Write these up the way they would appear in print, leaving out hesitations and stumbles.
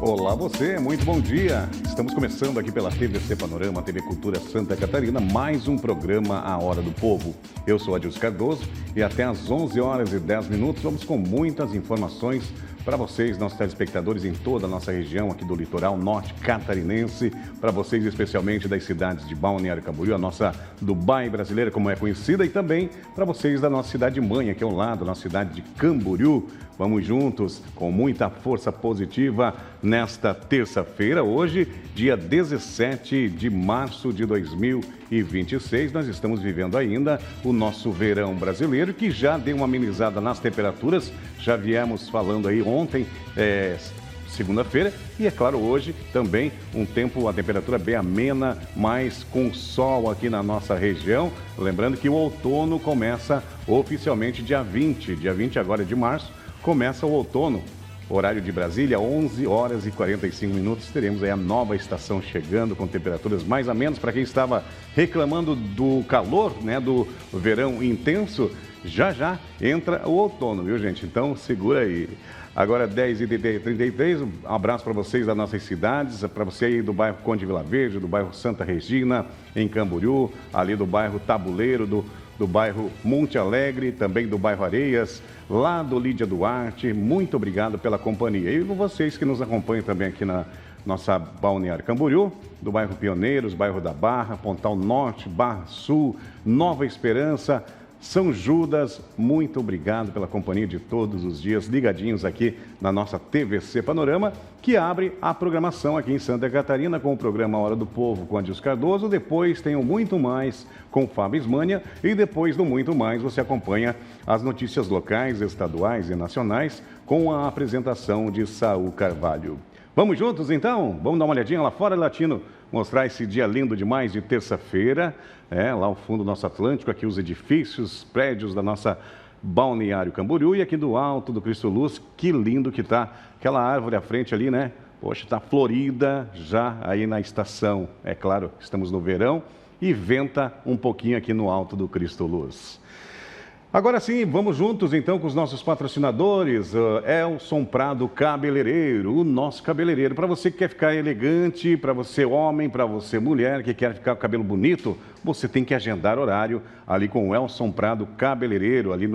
Olá você, muito bom dia. Estamos começando aqui pela TVC Panorama, TV Cultura Santa Catarina, mais um programa A Hora do Povo. Eu sou Adilson Cardoso e até às 11 horas e 10 minutos vamos com muitas informações para vocês, nossos telespectadores em toda a nossa região aqui do litoral norte catarinense, para vocês especialmente das cidades de Balneário Camboriú, a nossa Dubai brasileira, como é conhecida, e também para vocês da nossa cidade mãe, aqui ao lado, nossa cidade de Camboriú. Vamos juntos com muita força positiva nesta terça-feira, hoje, dia 17 de março de 2026. Nós estamos vivendo ainda o nosso verão brasileiro, que já deu uma amenizada nas temperaturas. Já viemos falando aí ontem, segunda-feira, e é claro, hoje também a temperatura bem amena, mas com sol aqui na nossa região. Lembrando que o outono começa oficialmente dia 20 agora de março. Começa o outono, horário de Brasília, 11 horas e 45 minutos. Teremos aí a nova estação chegando com temperaturas mais amenas. Para quem estava reclamando do calor, né, do verão intenso, já entra o outono, viu, gente? Então, segura aí. Agora, 10h33, um abraço para vocês das nossas cidades, para você aí do bairro Conde Vila Verde, do bairro Santa Regina, em Camboriú, ali do bairro Tabuleiro, do bairro Monte Alegre, também do bairro Areias, lá do Lídia Duarte. Muito obrigado pela companhia. E vocês que nos acompanham também aqui na nossa Balneário Camboriú, do bairro Pioneiros, bairro da Barra, Pontal Norte, Barra Sul, Nova Esperança, São Judas. Muito obrigado pela companhia de todos os dias, ligadinhos aqui na nossa TVC Panorama, que abre a programação aqui em Santa Catarina com o programa Hora do Povo com Adilson Cardoso. Depois tem o Muito Mais com Fábio Ismânia e depois do Muito Mais você acompanha as notícias locais, estaduais e nacionais com a apresentação de Saul Carvalho. Vamos juntos então? Vamos dar uma olhadinha lá fora, Latino, mostrar esse dia lindo demais de terça-feira. Lá ao fundo do nosso Atlântico, aqui os edifícios, prédios da nossa Balneário Camboriú, e aqui do alto do Cristo Luz, que lindo que tá aquela árvore à frente ali, né? Poxa, tá florida já aí na estação. É claro, estamos no verão e venta um pouquinho aqui no alto do Cristo Luz. Agora sim, vamos juntos então com os nossos patrocinadores. Elson Prado Cabeleireiro, o nosso cabeleireiro. Para você que quer ficar elegante, para você homem, para você mulher que quer ficar com o cabelo bonito, você tem que agendar horário ali com o Elson Prado Cabeleireiro, ali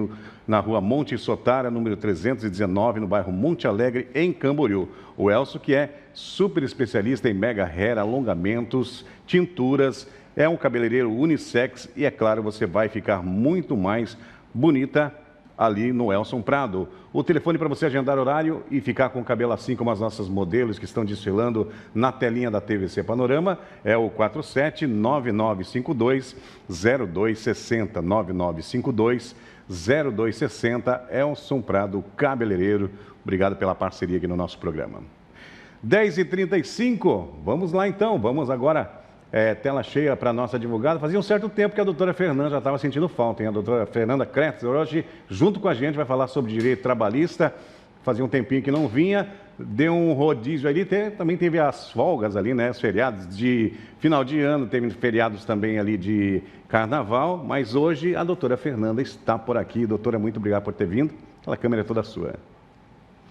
na rua Monte Sotara, número 319, no bairro Monte Alegre, em Camboriú. O Elson, que é super especialista em mega hair, alongamentos, tinturas, é um cabeleireiro unissex e, é claro, você vai ficar muito mais bonita ali no Elson Prado. O telefone para você agendar horário e ficar com o cabelo assim como as nossas modelos que estão desfilando na telinha da TVC Panorama é o 47-9952-0260. 9952-0260, Elson Prado Cabeleireiro. Obrigado pela parceria aqui no nosso programa. 10h35, vamos lá então, vamos agora. Tela cheia para a nossa advogada. Fazia um certo tempo que a doutora Fernanda já estava sentindo falta, hein? A doutora Fernanda Kretzer, hoje, junto com a gente, vai falar sobre direito trabalhista. Fazia um tempinho que não vinha, deu um rodízio ali, também teve as folgas ali, né? Os feriados de final de ano, teve feriados também ali de carnaval, mas hoje a doutora Fernanda está por aqui. Doutora, muito obrigado por ter vindo. Aquela câmera é toda sua.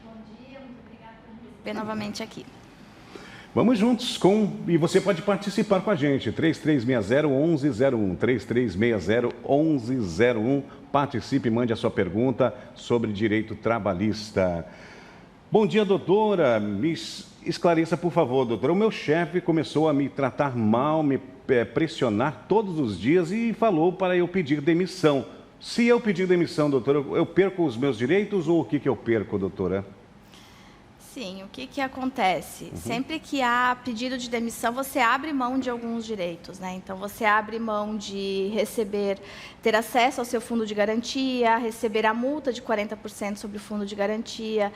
Bom dia, muito obrigada por me receber novamente aqui. Vamos juntos e você pode participar com a gente, 3360-1101, 3360-1101, participe e mande a sua pergunta sobre direito trabalhista. Bom dia, doutora, me esclareça, por favor, doutora. O meu chefe começou a me tratar mal, me pressionar todos os dias e falou para eu pedir demissão. Se eu pedir demissão, doutora, eu perco os meus direitos ou o que eu perco, doutora? Sim, o que acontece? Sempre que há pedido de demissão, você abre mão de alguns direitos, né? Então, você abre mão de ter acesso ao seu fundo de garantia, receber a multa de 40% sobre o fundo de garantia,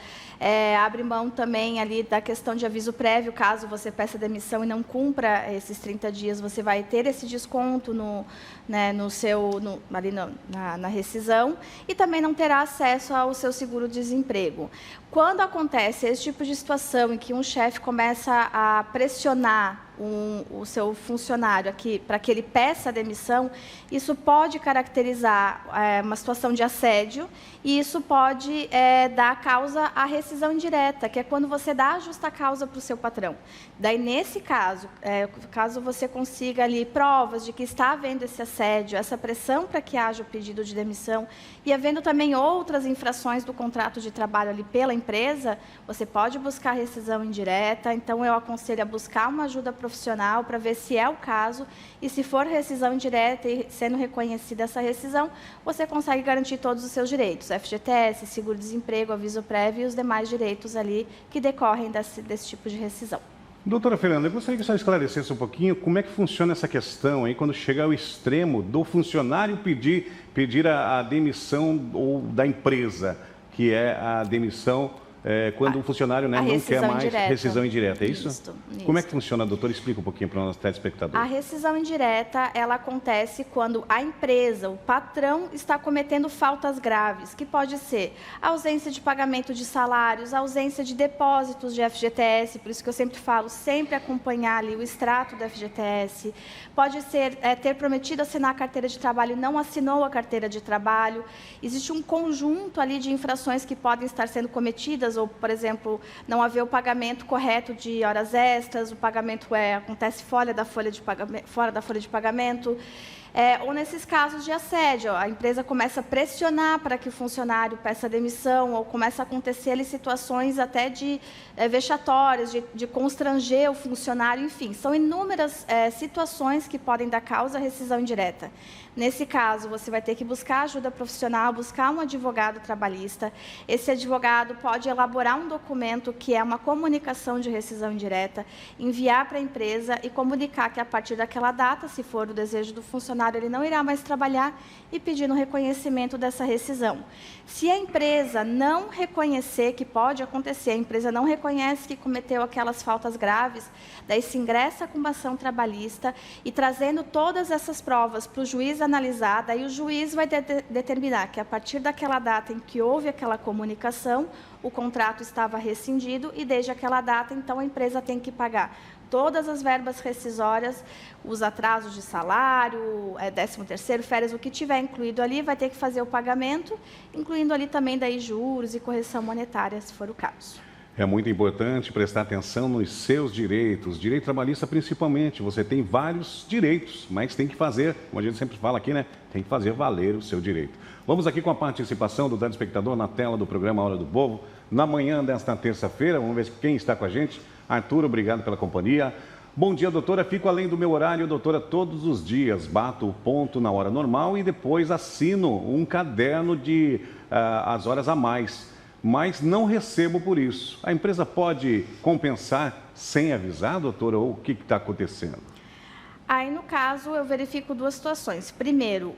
abre mão também ali da questão de aviso prévio, caso você peça demissão e não cumpra esses 30 dias, você vai ter esse desconto na rescisão e também não terá acesso ao seu seguro-desemprego. Quando acontece esse tipo de situação em que um chefe começa a pressionar o seu funcionário aqui para que ele peça a demissão, isso pode caracterizar uma situação de assédio e isso pode dar causa à rescisão indireta, que é quando você dá a justa causa para o seu patrão. Daí, nesse caso, caso você consiga ali provas de que está havendo esse assédio, essa pressão para que haja o pedido de demissão e havendo também outras infrações do contrato de trabalho ali pela empresa, você pode buscar rescisão indireta. Então, eu aconselho a buscar uma ajuda profissional para ver se é o caso e se for rescisão indireta e sendo reconhecida essa rescisão, você consegue garantir todos os seus direitos, FGTS, seguro-desemprego, aviso prévio e os demais direitos ali que decorrem desse tipo de rescisão. Doutora Fernanda, eu gostaria que a senhora esclarecesse um pouquinho como é que funciona essa questão aí quando chega ao extremo do funcionário pedir a demissão ou da empresa, que é a demissão quando o funcionário não quer mais rescisão indireta, é isso? Isso. Como é que funciona, doutor? Explica um pouquinho para o nosso telespectador. A rescisão indireta, ela acontece quando a empresa, o patrão, está cometendo faltas graves, que pode ser ausência de pagamento de salários, ausência de depósitos de FGTS, por isso que eu sempre falo, sempre acompanhar ali o extrato do FGTS. Pode ser ter prometido assinar a carteira de trabalho e não assinou a carteira de trabalho. Existe um conjunto ali de infrações que podem estar sendo cometidas, ou, por exemplo, não haver o pagamento correto de horas extras, o pagamento acontece fora da folha de pagamento, ou nesses casos de assédio, a empresa começa a pressionar para que o funcionário peça demissão, ou começa a acontecer ali situações até de vexatórias, de constranger o funcionário, enfim, são inúmeras situações que podem dar causa à rescisão indireta. Nesse caso, você vai ter que buscar ajuda profissional, buscar um advogado trabalhista. Esse advogado pode elaborar um documento que é uma comunicação de rescisão indireta, enviar para a empresa e comunicar que a partir daquela data, se for o desejo do funcionário, ele não irá mais trabalhar e pedir um reconhecimento dessa rescisão. Se a empresa não reconhecer, que pode acontecer, a empresa não reconhece que cometeu aquelas faltas graves, daí se ingressa com uma ação trabalhista e trazendo todas essas provas para o juiz analisar, daí o juiz vai determinar que a partir daquela data em que houve aquela comunicação, o contrato estava rescindido e desde aquela data, então, a empresa tem que pagar todas as verbas rescisórias, os atrasos de salário, 13º, férias, o que tiver incluído ali, vai ter que fazer o pagamento, incluindo ali também daí juros e correção monetária, se for o caso. É muito importante prestar atenção nos seus direitos, direito trabalhista principalmente. Você tem vários direitos, mas tem que fazer, como a gente sempre fala aqui, né? Tem que fazer valer o seu direito. Vamos aqui com a participação do telespectador na tela do programa Hora do Povo. Na manhã desta terça-feira, vamos ver quem está com a gente. Arthur, obrigado pela companhia. Bom dia, doutora. Fico além do meu horário, doutora, todos os dias. Bato o ponto na hora normal e depois assino um caderno de as horas a mais. Mas não recebo por isso. A empresa pode compensar sem avisar, doutora, ou o que está acontecendo? Aí, no caso, eu verifico duas situações. Primeiro,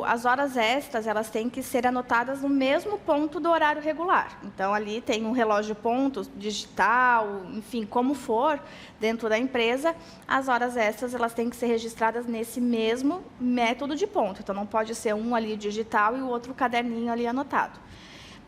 as horas extras, elas têm que ser anotadas no mesmo ponto do horário regular. Então, ali tem um relógio ponto digital, enfim, como for, dentro da empresa, as horas extras, elas têm que ser registradas nesse mesmo método de ponto. Então, não pode ser um ali digital e o outro caderninho ali anotado.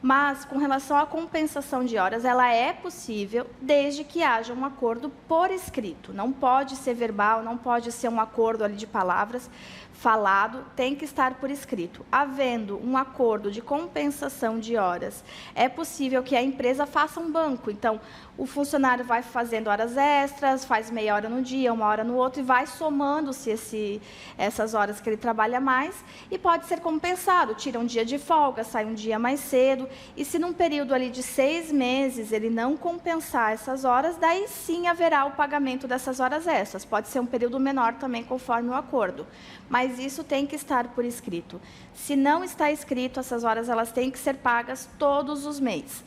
Mas, com relação à compensação de horas, ela é possível desde que haja um acordo por escrito. Não pode ser verbal, não pode ser um acordo ali de palavras falado, tem que estar por escrito. Havendo um acordo de compensação de horas, é possível que a empresa faça um banco. Então, o funcionário vai fazendo horas extras, faz meia hora no dia, uma hora no outro, e vai somando-se essas horas que ele trabalha mais, e pode ser compensado. Tira um dia de folga, sai um dia mais cedo, e se num período ali de 6 meses ele não compensar essas horas, daí sim haverá o pagamento dessas horas extras. Pode ser um período menor também, conforme o acordo. Mas isso tem que estar por escrito. Se não está escrito, essas horas elas têm que ser pagas todos os meses.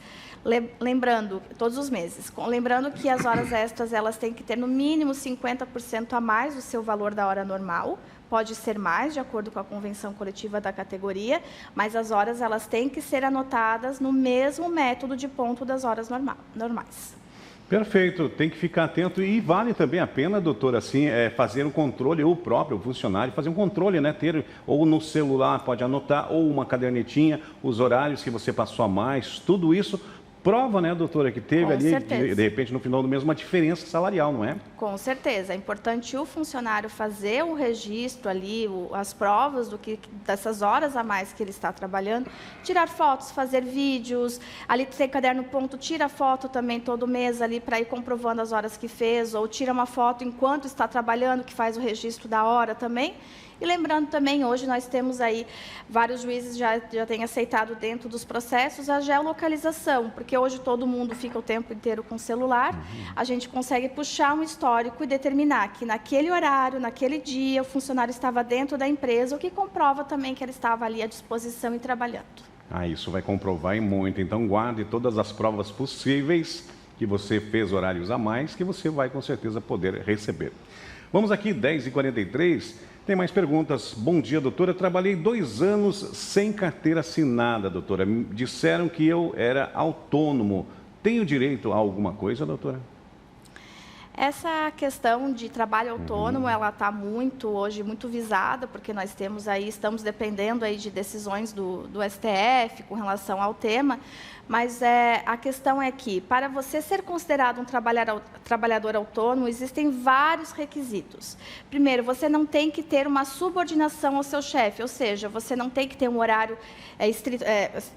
Lembrando, todos os meses. Lembrando que as horas extras elas têm que ter no mínimo 50% a mais do seu valor da hora normal. Pode ser mais, de acordo com a convenção coletiva da categoria, mas as horas elas têm que ser anotadas no mesmo método de ponto das horas normais. Perfeito, tem que ficar atento e vale também a pena, doutora, assim, fazer um controle, ou o próprio funcionário fazer um controle, né, ter ou no celular pode anotar, ou uma cadernetinha, os horários que você passou a mais, tudo isso prova, né, doutora, que teve Com ali, certeza. de repente, no final do mês, uma diferença salarial, não é? Com certeza. É importante o funcionário fazer o registro ali, as provas dessas horas a mais que ele está trabalhando, tirar fotos, fazer vídeos, ali tem caderno ponto, tira foto também todo mês ali para ir comprovando as horas que fez, ou tira uma foto enquanto está trabalhando, que faz o registro da hora também. E lembrando também, hoje nós temos aí, vários juízes já têm aceitado dentro dos processos a geolocalização, porque hoje todo mundo fica o tempo inteiro com o celular, a gente consegue puxar um histórico e determinar que naquele horário, naquele dia, o funcionário estava dentro da empresa, o que comprova também que ele estava ali à disposição e trabalhando. Isso vai comprovar e muito. Então, guarde todas as provas possíveis que você fez horários a mais, que você vai com certeza poder receber. Vamos aqui, 10h43. Tem mais perguntas. Bom dia, doutora. Trabalhei 2 anos sem carteira assinada, doutora. Disseram que eu era autônomo. Tenho direito a alguma coisa, doutora? Essa questão de trabalho autônomo, ela está hoje muito visada, porque nós estamos dependendo aí de decisões do STF com relação ao tema, mas a questão é que, para você ser considerado um trabalhador autônomo, existem vários requisitos. Primeiro, você não tem que ter uma subordinação ao seu chefe, ou seja, você não tem que ter um horário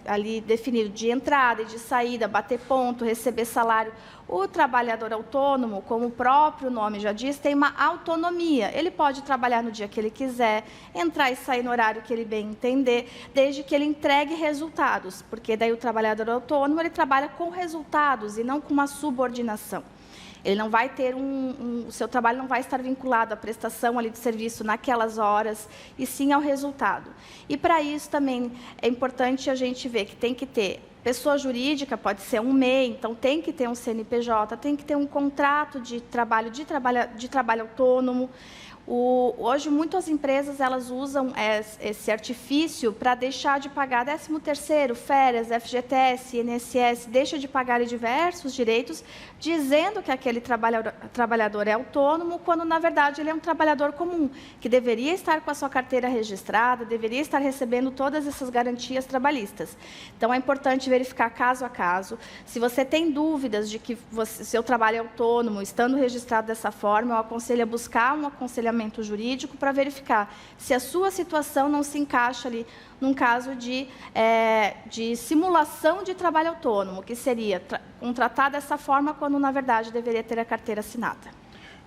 ali definido de entrada e de saída, bater ponto, receber salário. O trabalhador autônomo, como o próprio nome já diz, tem uma autonomia. Ele pode trabalhar no dia que ele quiser, entrar e sair no horário que ele bem entender, desde que ele entregue resultados, porque daí o trabalhador autônomo ele trabalha com resultados e não com uma subordinação. Ele não vai ter o seu trabalho não vai estar vinculado à prestação ali de serviço naquelas horas, e sim ao resultado. E para isso também é importante a gente ver que tem que ter pessoa jurídica, pode ser um MEI, então tem que ter um CNPJ, tem que ter um contrato de trabalho autônomo. Hoje, muitas empresas elas usam esse artifício para deixar de pagar 13º, férias, FGTS, INSS, deixa de pagar diversos direitos, dizendo que aquele trabalhador é autônomo, quando, na verdade, ele é um trabalhador comum, que deveria estar com a sua carteira registrada, deveria estar recebendo todas essas garantias trabalhistas. Então, é importante verificar caso a caso. Se você tem dúvidas de que seu trabalho é autônomo, estando registrado dessa forma, eu aconselho a buscar um aconselhamento jurídico para verificar se a sua situação não se encaixa ali num caso de simulação de trabalho autônomo, que seria contratar dessa forma quando, na verdade, deveria ter a carteira assinada.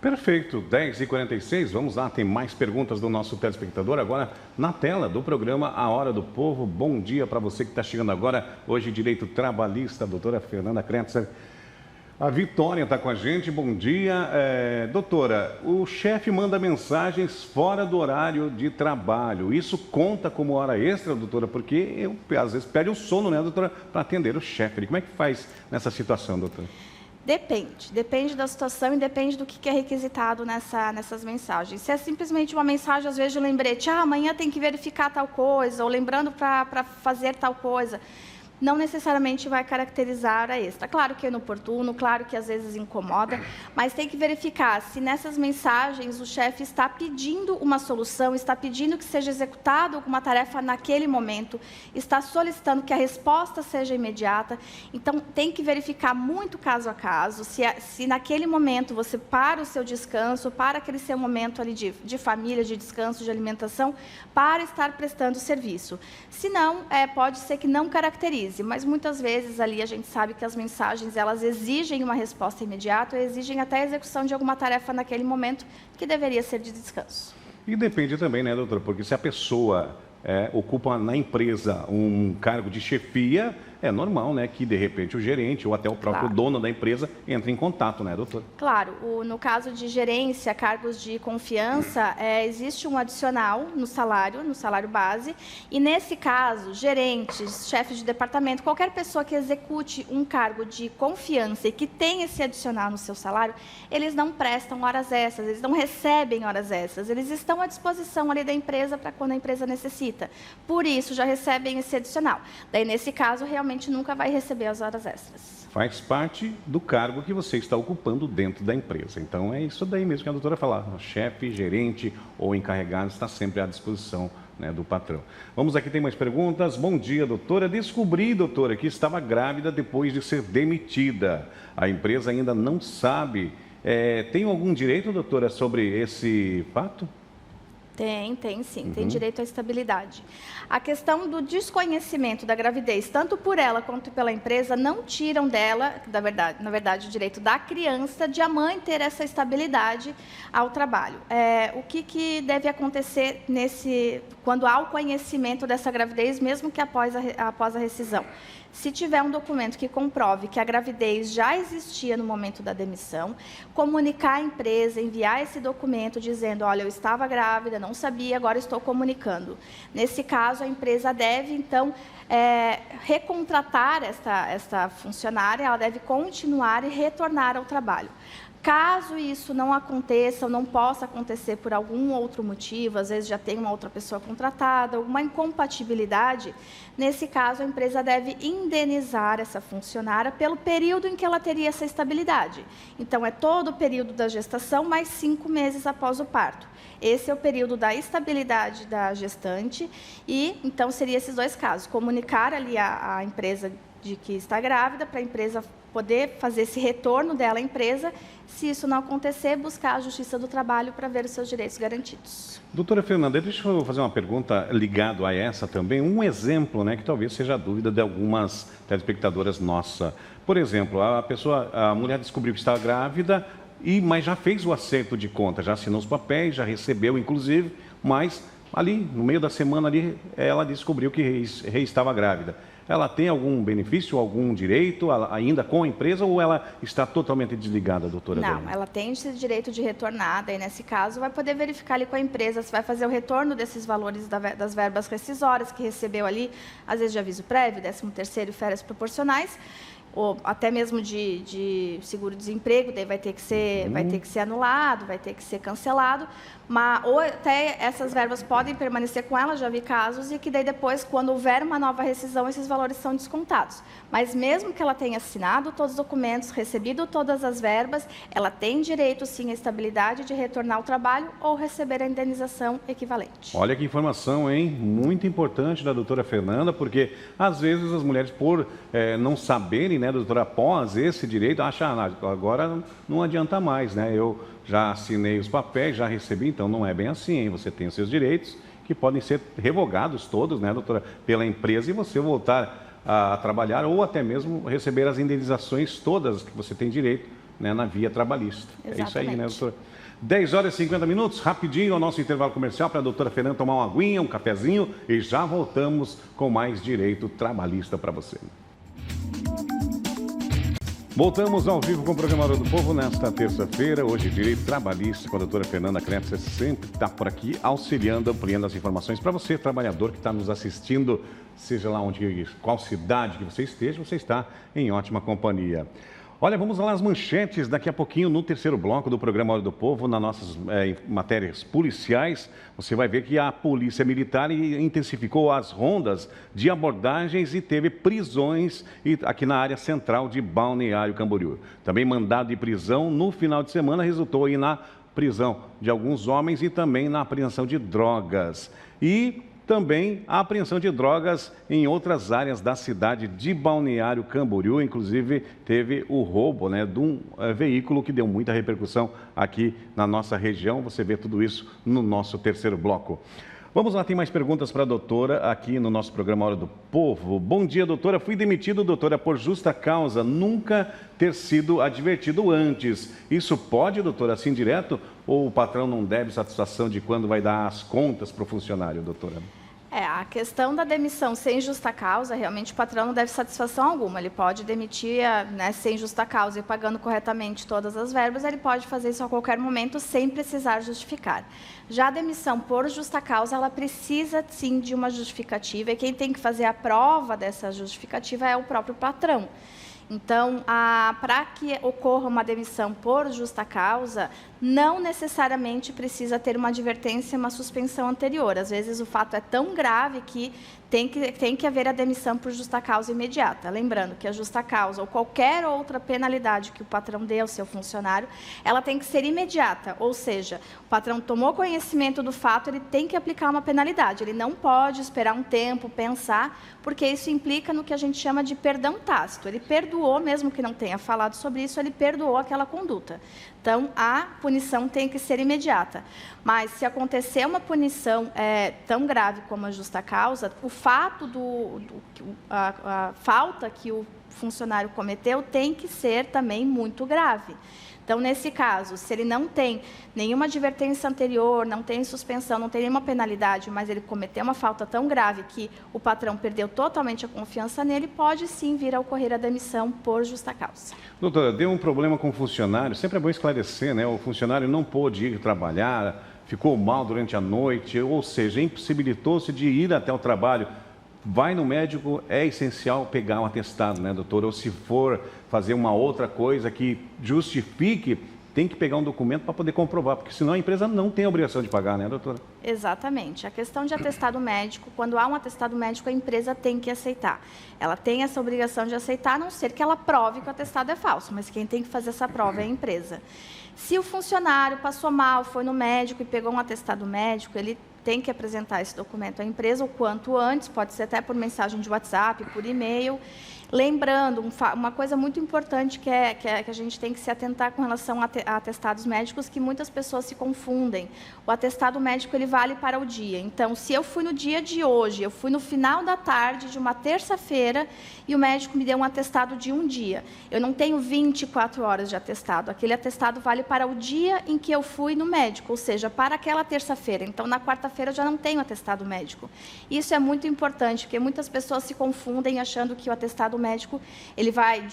Perfeito, 10h46, vamos lá, tem mais perguntas do nosso telespectador agora na tela do programa A Hora do Povo. Bom dia para você que está chegando agora, hoje Direito Trabalhista, a doutora Fernanda Kretzer. A Vitória está com a gente, bom dia. Doutora, o chefe manda mensagens fora do horário de trabalho. Isso conta como hora extra, doutora? Porque eu, às vezes, perde o sono, né, doutora, para atender o chefe. Como é que faz nessa situação, doutora? Depende da situação e depende do que é requisitado nessas mensagens. Se é simplesmente uma mensagem, às vezes, de lembrete, amanhã tem que verificar tal coisa, ou lembrando para fazer tal coisa, não necessariamente vai caracterizar a extra. Claro que é inoportuno, claro que às vezes incomoda, mas tem que verificar se nessas mensagens o chefe está pedindo uma solução, está pedindo que seja executada alguma tarefa naquele momento, está solicitando que a resposta seja imediata. Então, tem que verificar muito caso a caso, se naquele momento você para o seu descanso, para aquele seu momento ali de família, de descanso, de alimentação, para estar prestando serviço. Se não, pode ser que não caracterize, mas muitas vezes ali a gente sabe que as mensagens elas exigem uma resposta imediata, ou exigem até a execução de alguma tarefa naquele momento que deveria ser de descanso. E depende também, né, doutora? Porque se a pessoa ocupa na empresa um cargo de chefia, é normal, né, que de repente o gerente ou até o próprio dono da empresa entre em contato, né, doutor? Claro, no caso de gerência, cargos de confiança, existe um adicional no salário base, e nesse caso, gerentes, chefes de departamento, qualquer pessoa que execute um cargo de confiança e que tenha esse adicional no seu salário, eles não prestam horas extras, eles não recebem horas extras, eles estão à disposição ali da empresa para quando a empresa necessita. Por isso, já recebem esse adicional. Daí, nesse caso, realmente nunca vai receber as horas extras. Faz parte do cargo que você está ocupando dentro da empresa. Então, é isso daí mesmo que a doutora falar. O chefe, gerente ou encarregado está sempre à disposição né, do patrão. Vamos aqui, tem mais perguntas. Bom dia, doutora. Descobri, doutora, que estava grávida depois de ser demitida. A empresa ainda não sabe. Tem algum direito, doutora, sobre esse fato? Tem sim, tem direito à estabilidade. A questão do desconhecimento da gravidez, tanto por ela quanto pela empresa, não tiram dela, na verdade, o direito da criança de a mãe ter essa estabilidade ao trabalho. O que deve acontecer quando há o conhecimento dessa gravidez, mesmo que após a rescisão? Se tiver um documento que comprove que a gravidez já existia no momento da demissão, comunicar à empresa, enviar esse documento dizendo, olha, eu estava grávida, não sabia, agora estou comunicando. Nesse caso, a empresa deve, então, recontratar esta funcionária, ela deve continuar e retornar ao trabalho. Caso isso não aconteça ou não possa acontecer por algum outro motivo, às vezes já tem uma outra pessoa contratada, alguma incompatibilidade, nesse caso a empresa deve indenizar essa funcionária pelo período em que ela teria essa estabilidade. Então, é todo o período da gestação mais 5 meses após o parto. Esse é o período da estabilidade da gestante e, então, seria esses 2 casos. Comunicar ali a empresa de que está grávida, para a empresa poder fazer esse retorno dela à empresa. Se isso não acontecer, buscar a Justiça do Trabalho para ver os seus direitos garantidos. Doutora Fernanda, deixa eu fazer uma pergunta ligada a essa também. Um exemplo, né, que talvez seja a dúvida de algumas telespectadoras nossas. Por exemplo, a mulher descobriu que estava grávida, mas já fez o acerto de conta, já assinou os papéis, já recebeu, inclusive, mas ali, no meio da semana, ali, ela descobriu que estava grávida. Ela tem algum benefício, algum direito ainda com a empresa ou ela está totalmente desligada, doutora? Não, ela tem esse direito de retornar, daí nesse caso vai poder verificar ali com a empresa se vai fazer o retorno desses valores das verbas rescisórias que recebeu ali, às vezes de aviso prévio, 13º e férias proporcionais, ou até mesmo de seguro-desemprego, daí vai ter que ser anulado, vai ter que ser cancelado, ou até essas verbas podem permanecer com ela, já vi casos, e que daí depois, quando houver uma nova rescisão, esses valores são descontados. Mas mesmo que ela tenha assinado todos os documentos, recebido todas as verbas, ela tem direito, sim, à estabilidade de retornar ao trabalho ou receber a indenização equivalente. Olha que informação, hein? Muito importante da doutora Fernanda, porque às vezes as mulheres, por não saberem, né, doutora, após esse direito, acham, agora não adianta mais, né? Eu já assinei os papéis, já recebi, então não é bem assim, hein? Você tem os seus direitos que podem ser revogados todos, né, doutora, pela empresa e você voltar a trabalhar ou até mesmo receber as indenizações todas que você tem direito, né, na via trabalhista. Exatamente. É isso aí, né, doutora? 10 horas e 50 minutos, rapidinho ao nosso intervalo comercial para a doutora Fernanda tomar uma aguinha, um cafezinho e já voltamos com mais direito trabalhista para você. Voltamos ao vivo com o programa Hora do Povo nesta terça-feira. Hoje, Direito Trabalhista com a doutora Fernanda Kretzer sempre está por aqui auxiliando, ampliando as informações para você, trabalhador que está nos assistindo, seja lá qual cidade que você esteja, você está em ótima companhia. Olha, vamos lá às manchetes daqui a pouquinho no terceiro bloco do programa Hora do Povo, nas nossas matérias policiais. Você vai ver que a Polícia Militar intensificou as rondas de abordagens e teve prisões aqui na área central de Balneário Camboriú. Também mandado de prisão no final de semana resultou aí na prisão de alguns homens e também na apreensão de drogas. E também a apreensão de drogas em outras áreas da cidade de Balneário Camboriú. Inclusive, teve o roubo, né, de um veículo que deu muita repercussão aqui na nossa região. Você vê tudo isso no nosso terceiro bloco. Vamos lá, tem mais perguntas para a doutora aqui no nosso programa Hora do Povo. Bom dia, doutora. Fui demitido, doutora, por justa causa, nunca ter sido advertido antes. Isso pode, doutora, assim direto? Ou o patrão não deve satisfação de quando vai dar as contas para o funcionário, doutora? A questão da demissão sem justa causa, realmente o patrão não deve satisfação alguma. Ele pode demitir, né, sem justa causa e pagando corretamente todas as verbas, ele pode fazer isso a qualquer momento sem precisar justificar. Já a demissão por justa causa, ela precisa sim de uma justificativa e quem tem que fazer a prova dessa justificativa é o próprio patrão. Então, para que ocorra uma demissão por justa causa, não necessariamente precisa ter uma advertência, uma suspensão anterior. Às vezes, o fato é tão grave que tem que haver a demissão por justa causa imediata. Lembrando que a justa causa ou qualquer outra penalidade que o patrão dê ao seu funcionário, ela tem que ser imediata, ou seja, o patrão tomou conhecimento do fato, ele tem que aplicar uma penalidade, ele não pode esperar um tempo, pensar, porque isso implica no que a gente chama de perdão tácito. Ele perdoou, mesmo que não tenha falado sobre isso, ele perdoou aquela conduta. Então, a punição tem que ser imediata. Mas, se acontecer uma punição tão grave como a justa causa, o fato a falta que o funcionário cometeu tem que ser também muito grave. Então, nesse caso, se ele não tem nenhuma advertência anterior, não tem suspensão, não tem nenhuma penalidade, mas ele cometeu uma falta tão grave que o patrão perdeu totalmente a confiança nele, pode sim vir a ocorrer a demissão por justa causa. Doutora, deu um problema com o funcionário, sempre é bom esclarecer, né? O funcionário não pôde ir trabalhar, ficou mal durante a noite, ou seja, impossibilitou-se de ir até o trabalho. Vai no médico, é essencial pegar um atestado, né, doutor? Ou se for fazer uma outra coisa que justifique, tem que pegar um documento para poder comprovar, porque senão a empresa não tem a obrigação de pagar, né, doutora? Exatamente. A questão de atestado médico, quando há um atestado médico, a empresa tem que aceitar. Ela tem essa obrigação de aceitar, a não ser que ela prove que o atestado é falso, mas quem tem que fazer essa prova é a empresa. Se o funcionário passou mal, foi no médico e pegou um atestado médico, ele tem que apresentar esse documento à empresa o quanto antes, pode ser até por mensagem de WhatsApp, por e-mail. Lembrando, uma coisa muito importante que a gente tem que se atentar com relação a atestados médicos, que muitas pessoas se confundem. O atestado médico, ele vale para o dia. Então, se eu fui no dia de hoje, eu fui no final da tarde de uma terça-feira e o médico me deu um atestado de um dia. Eu não tenho 24 horas de atestado. Aquele atestado vale para o dia em que eu fui no médico, ou seja, para aquela terça-feira. Então, na quarta-feira eu já não tenho atestado médico. Isso é muito importante, porque muitas pessoas se confundem achando que o atestado médico, ele vai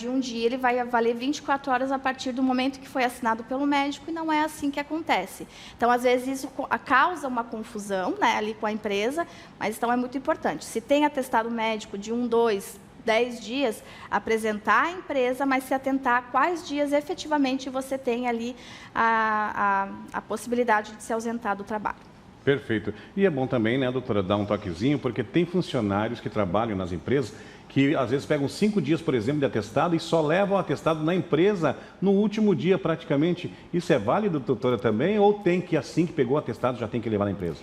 valer 24 horas a partir do momento que foi assinado pelo médico, e não é assim que acontece. Então, às vezes, isso causa uma confusão, né, ali com a empresa, mas então é muito importante. Se tem atestado médico de 1, 2, 10 dias, apresentar à empresa, mas se atentar a quais dias efetivamente você tem ali a possibilidade de se ausentar do trabalho. Perfeito. E é bom também, né, doutora, dar um toquezinho, porque tem funcionários que trabalham nas empresas que às vezes pegam 5 dias, por exemplo, de atestado e só levam o atestado na empresa no último dia praticamente. Isso é válido, doutora, também? Ou tem que, assim que pegou o atestado, já tem que levar na empresa?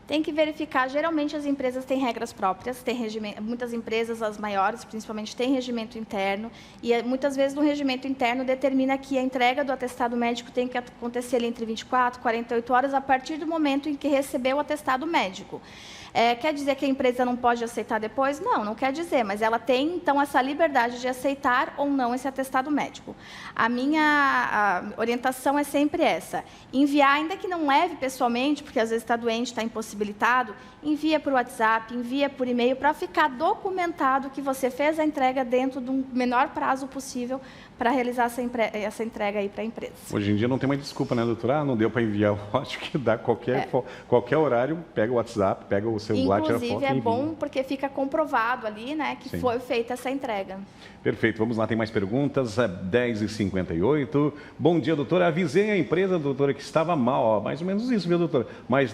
Tem que verificar, geralmente as empresas têm regras próprias, muitas empresas, as maiores, principalmente, têm regimento interno, e muitas vezes no regimento interno determina que a entrega do atestado médico tem que acontecer ali entre 24 e 48 horas a partir do momento em que recebeu o atestado médico. Quer dizer que a empresa não pode aceitar depois? Não, não quer dizer, mas ela tem, então, essa liberdade de aceitar ou não esse atestado médico. A minha orientação é sempre essa: enviar, ainda que não leve pessoalmente, porque às vezes está doente, está impossibilitado, envia por WhatsApp, envia por e-mail, para ficar documentado que você fez a entrega dentro de um menor prazo possível para realizar essa entrega aí para a empresa. Hoje em dia não tem mais desculpa, né, doutora? Não deu para enviar, eu acho que dá qualquer horário, pega o WhatsApp, pega o celular, tira foto e envia. Inclusive, é bom porque fica comprovado ali, né, que foi feita essa entrega. Perfeito, vamos lá, tem mais perguntas, 10h58. Bom dia, doutora. Avisei a empresa, doutora, que estava mal, ó, mais ou menos isso, viu, doutora? Mas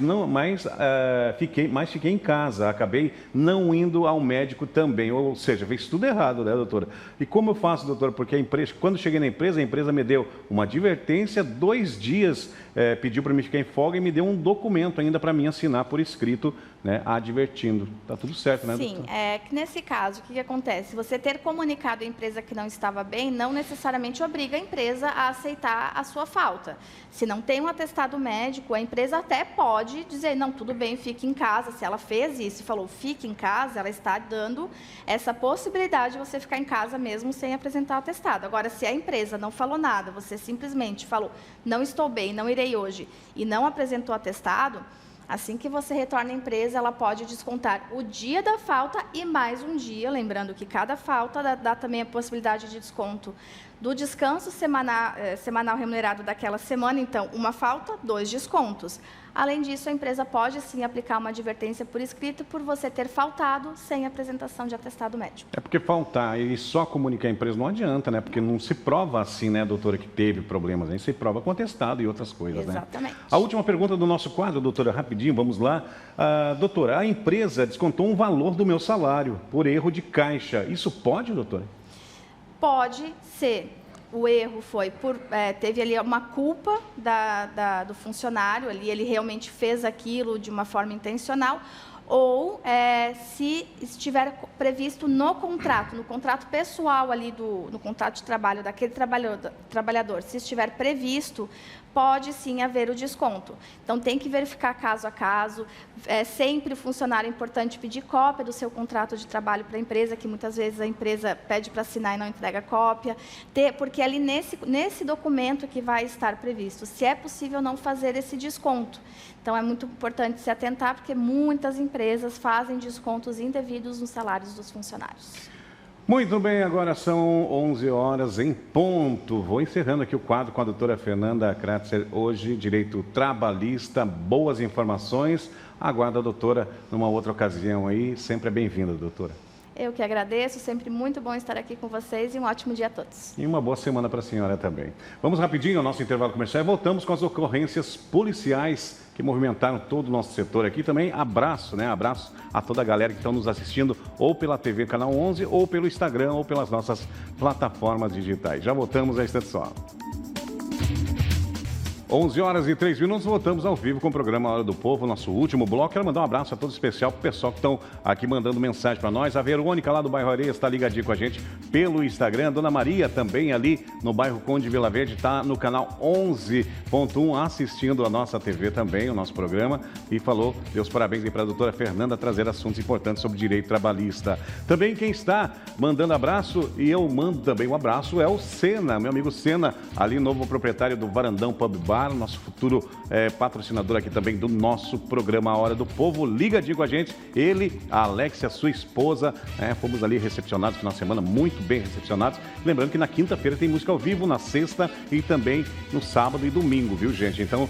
fiquei em casa, acabei não indo ao médico também, ou seja, fez tudo errado, né, doutora? E como eu faço, doutora? Porque a empresa, quando cheguei na empresa, a empresa me deu uma advertência, 2 dias, pediu para mim ficar em folga e me deu um documento ainda para mim assinar por escrito, né, advertindo. Tá tudo certo, né, doutora? Sim, que nesse caso, o que acontece? Você ter comunicado a empresa que não estava bem, não necessariamente obriga a empresa a aceitar a sua falta. Se não tem um atestado médico, a empresa até pode dizer, não, tudo bem, fique em casa. Se ela fez isso e falou, fique em casa, ela está dando essa possibilidade de você ficar em casa mesmo sem apresentar o atestado. Agora, se a empresa não falou nada, você simplesmente falou, não estou bem, não irei hoje, e não apresentou o atestado, assim que você retorna à empresa, ela pode descontar o dia da falta e mais um dia, lembrando que cada falta dá também a possibilidade de desconto do descanso semanal remunerado daquela semana, então, uma falta, 2 descontos. Além disso, a empresa pode, sim, aplicar uma advertência por escrito por você ter faltado sem apresentação de atestado médico. É porque faltar e só comunicar a empresa não adianta, né? Porque não se prova assim, né, doutora, que teve problemas. Aí se prova com atestado e outras coisas, Exatamente. né? A última pergunta do nosso quadro, doutora, rapidinho, vamos lá. Doutora, a empresa descontou um valor do meu salário por erro de caixa. Isso pode, doutora? Pode ser. O erro foi teve ali uma culpa do funcionário, ali ele realmente fez aquilo de uma forma intencional, ou se estiver previsto no contrato pessoal ali, no contrato de trabalho daquele trabalhador, se estiver previsto, pode sim haver o desconto. Então, tem que verificar caso a caso. Sempre o funcionário é importante pedir cópia do seu contrato de trabalho para a empresa, que muitas vezes a empresa pede para assinar e não entrega cópia, porque ali nesse documento que vai estar previsto, se é possível não fazer esse desconto. Então, é muito importante se atentar, porque muitas empresas fazem descontos indevidos nos salários dos funcionários. Muito bem, agora são 11 horas em ponto. Vou encerrando aqui o quadro com a doutora Fernanda Kratzer, hoje, Direito Trabalhista, boas informações. Aguardo a doutora numa outra ocasião aí, sempre é bem-vinda, doutora. Eu que agradeço, sempre muito bom estar aqui com vocês e um ótimo dia a todos. E uma boa semana para a senhora também. Vamos rapidinho ao nosso intervalo comercial e voltamos com as ocorrências policiais que movimentaram todo o nosso setor aqui. Também abraço, né? Abraço a toda a galera que estão nos assistindo ou pela TV Canal 11, ou pelo Instagram, ou pelas nossas plataformas digitais. Já voltamos a instante só. 11 horas e 3 minutos, voltamos ao vivo com o programa Hora do Povo, nosso último bloco. Quero mandar um abraço a todo especial para o pessoal que estão aqui mandando mensagem para nós. A Verônica lá do bairro Areias está ligadinha com a gente pelo Instagram. A Dona Maria também ali no bairro Conde Vila Verde está no canal 11.1 assistindo a nossa TV também, o nosso programa. E falou, deu os parabéns aí para a doutora Fernanda trazer assuntos importantes sobre direito trabalhista. Também quem está mandando abraço, e eu mando também um abraço, é o Sena, meu amigo Sena, ali novo proprietário do Varandão Pub Bar, nosso futuro patrocinador aqui também do nosso programa A Hora do Povo. Ligadinho com a gente, ele, a Alexia, sua esposa, fomos ali recepcionados no final de semana, muito bem recepcionados. Lembrando que na quinta-feira tem música ao vivo, na sexta e também no sábado e domingo, viu, gente? Então,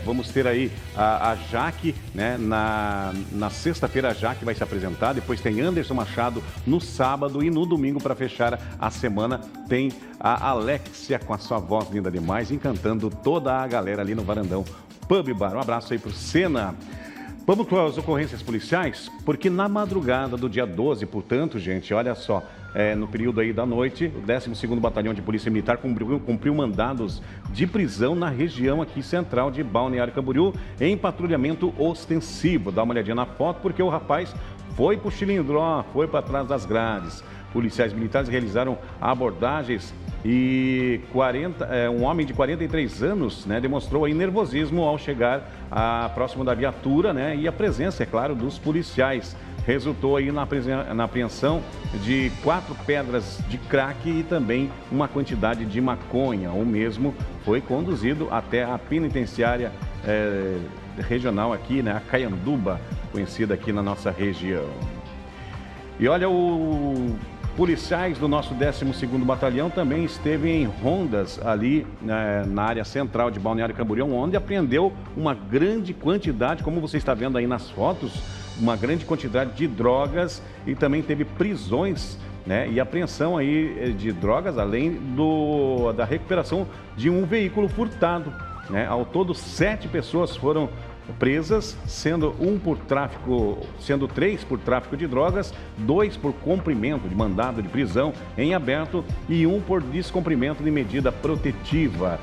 vamos ter aí a Jaque, né? Na sexta-feira a Jaque vai se apresentar, depois tem Anderson Machado no sábado e no domingo, para fechar a semana, tem a Alexia com a sua voz linda demais, encantando toda a galera ali no Varandão Pub Bar. Um abraço aí pro Sena. Vamos com as ocorrências policiais, porque na madrugada do dia 12, portanto, gente, olha só, no período aí da noite, o 12º Batalhão de Polícia Militar cumpriu mandados de prisão na região aqui central de Balneário Camboriú, em patrulhamento ostensivo. Dá uma olhadinha na foto, porque o rapaz foi pro Chilindró, foi para trás das grades. Policiais militares realizaram abordagens e um homem de 43 anos, né, demonstrou aí nervosismo ao chegar próximo da viatura, né, e a presença, é claro, dos policiais. Resultou aí na apreensão de 4 pedras de crack e também uma quantidade de maconha. O mesmo foi conduzido até a penitenciária regional aqui, né, a Caianduba, conhecida aqui na nossa região. E olha, policiais do nosso 12º Batalhão também esteve em rondas ali na área central de Balneário Camboriú, onde apreendeu uma grande quantidade, como você está vendo aí nas fotos, uma grande quantidade de drogas, e também teve prisões, né, e apreensão aí de drogas, além da recuperação de um veículo furtado, né? Ao todo, 7 pessoas foram presas, sendo 3 por tráfico de drogas, 2 por cumprimento de mandado de prisão em aberto e 1 por descumprimento de medida protetiva.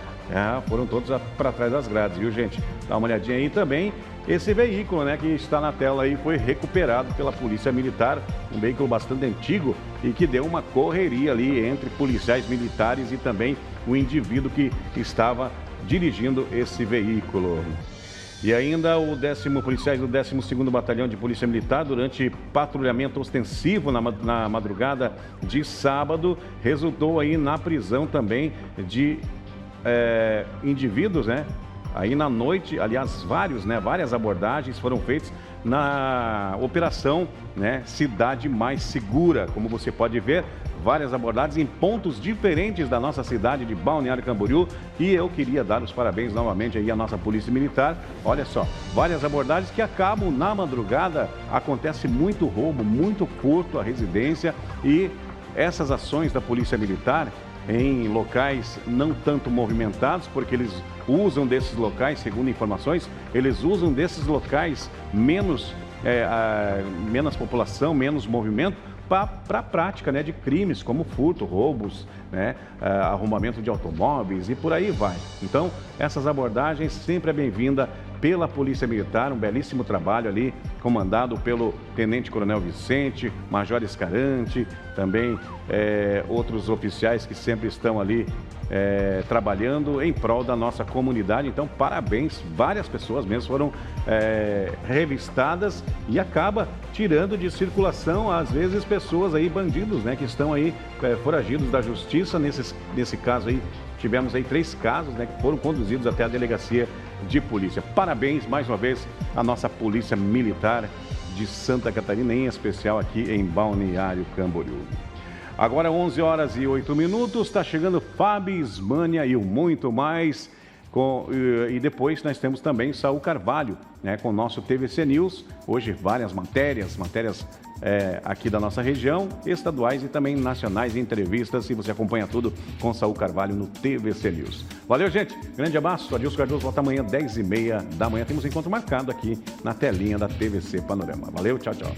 Foram todos para trás das grades, viu, gente? Dá uma olhadinha aí também. Esse veículo, né, que está na tela aí, foi recuperado pela Polícia Militar, um veículo bastante antigo e que deu uma correria ali entre policiais militares e também o indivíduo que estava dirigindo esse veículo. E ainda policiais do 12º Batalhão de Polícia Militar, durante patrulhamento ostensivo na madrugada de sábado, resultou aí na prisão também de indivíduos, né? Aí na noite, aliás, várias abordagens foram feitas na operação, né, Cidade Mais Segura. Como você pode ver, várias abordagens em pontos diferentes da nossa cidade de Balneário Camboriú. E eu queria dar os parabéns novamente aí à nossa Polícia Militar. Olha só, várias abordagens que acabam na madrugada, acontece muito roubo, muito furto à residência, e essas ações da Polícia Militar em locais não tanto movimentados, porque eles usam desses locais, segundo informações, eles usam desses locais menos população, menos movimento, para a prática, né, de crimes como furto, roubos, né, arrombamento de automóveis e por aí vai. Então, essas abordagens sempre é bem-vinda pela Polícia Militar, um belíssimo trabalho ali, comandado pelo Tenente Coronel Vicente, Major Escarante, também outros oficiais que sempre estão ali trabalhando em prol da nossa comunidade. Então, parabéns, várias pessoas mesmo foram revistadas e acaba tirando de circulação, às vezes, pessoas aí, bandidos, né, que estão aí foragidos da justiça. Nesse caso aí, tivemos aí 3 casos, né, que foram conduzidos até a delegacia de polícia. Parabéns, mais uma vez, à nossa Polícia Militar de Santa Catarina, em especial aqui em Balneário Camboriú. Agora 11 horas e 8 minutos, está chegando Fábio Ismânia e o Muito Mais. E depois nós temos também Saul Carvalho, né, com o nosso TVC News. Hoje várias matérias aqui da nossa região, estaduais e também nacionais, entrevistas, e você acompanha tudo com Saul Carvalho no TVC News. Valeu, gente. Grande abraço. Adilson Cardoso volta amanhã, 10h30 da manhã. Temos um encontro marcado aqui na telinha da TVC Panorama. Valeu, tchau, tchau.